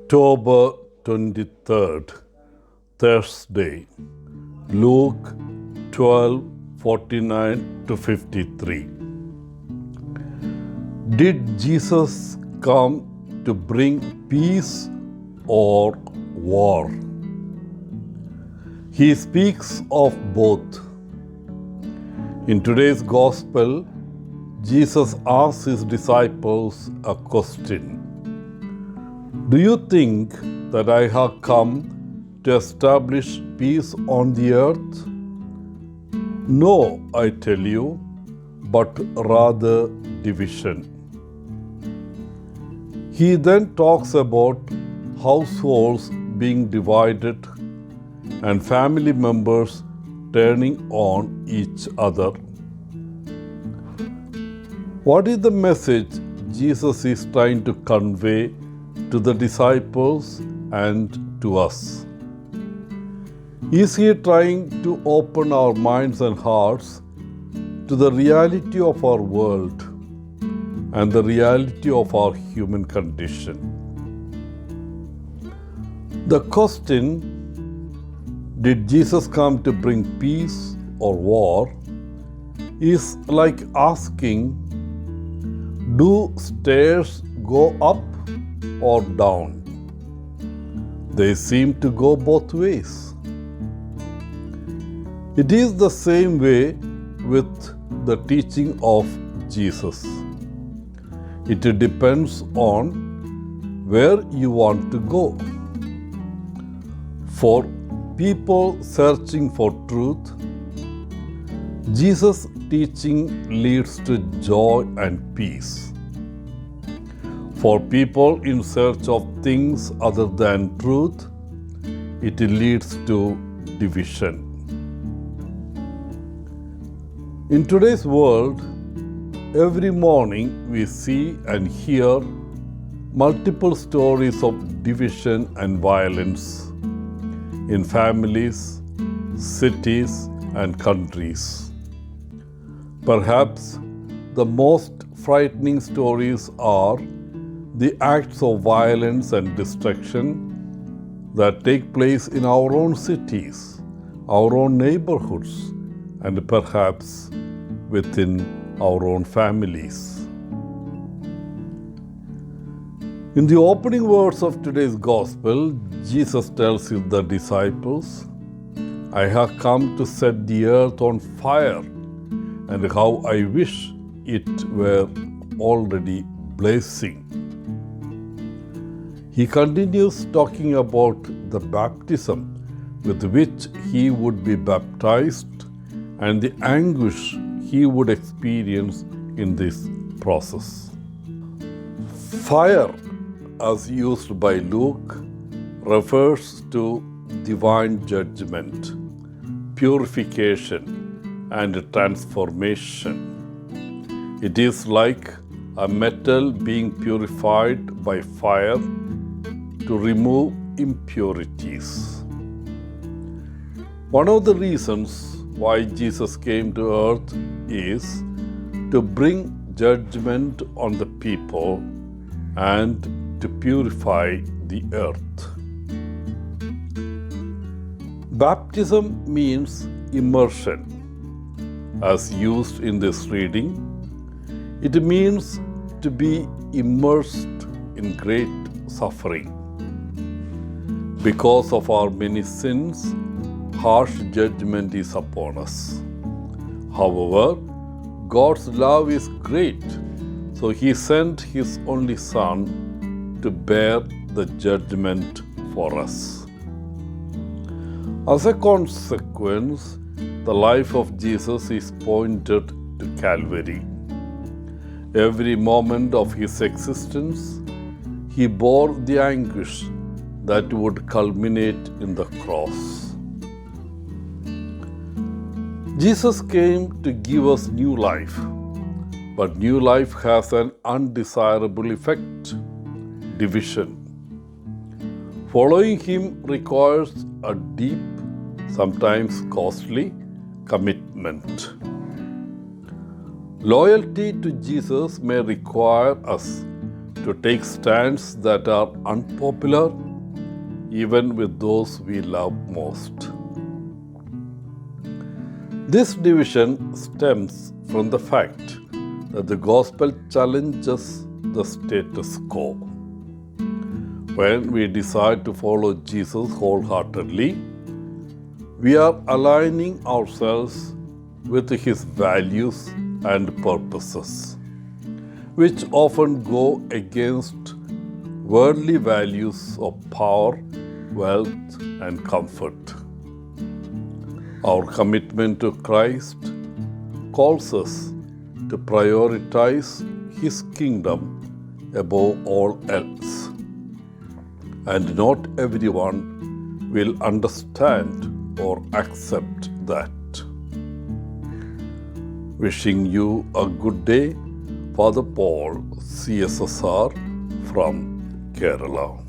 October 23rd, Thursday, Luke 12:49 to 53. Did Jesus come to bring peace or war? He speaks of both. In today's Gospel, Jesus asks his disciples a question. Do you think that I have come to establish peace on the earth? No, I tell you, but rather division. He then talks about households being divided and family members turning on each other. What is the message Jesus is trying to convey to the disciples and to us? Is he trying to open our minds and hearts to the reality of our world and the reality of our human condition? The question, did Jesus come to bring peace or war, is like asking, do stairs go up or down? They seem to go both ways. It is the same way with the teaching of Jesus. It depends on where you want to go. For people searching for truth, Jesus' teaching leads to joy and peace. For people in search of things other than truth, it leads to division. In today's world, every morning we see and hear multiple stories of division and violence in families, cities, and countries. Perhaps the most frightening stories are the acts of violence and destruction that take place in our own cities, our own neighborhoods, and perhaps within our own families. In the opening words of today's Gospel, Jesus tells the disciples, I have come to set the earth on fire, and how I wish it were already blazing. He continues talking about the baptism with which he would be baptized and the anguish he would experience in this process. Fire, as used by Luke, refers to divine judgment, purification, and transformation. It is like a metal being purified by fire to remove impurities. One of the reasons why Jesus came to earth is to bring judgment on the people and to purify the earth. Baptism means immersion. As used in this reading, it means to be immersed in great suffering. Because of our many sins, harsh judgment is upon us. However, God's love is great, so He sent His only Son to bear the judgment for us. As a consequence, the life of Jesus is pointed to Calvary. Every moment of His existence, He bore the anguish that would culminate in the cross. Jesus came to give us new life, but new life has an undesirable effect, division. Following Him requires a deep, sometimes costly, commitment. Loyalty to Jesus may require us to take stands that are unpopular even with those we love most. This division stems from the fact that the gospel challenges the status quo. When we decide to follow Jesus wholeheartedly, we are aligning ourselves with his values and purposes, which often go against worldly values of power, wealth, and comfort. Our commitment to Christ calls us to prioritize his kingdom above all else. And not everyone will understand or accept that. Wishing you a good day, Father Paul, CSSR from Kerala.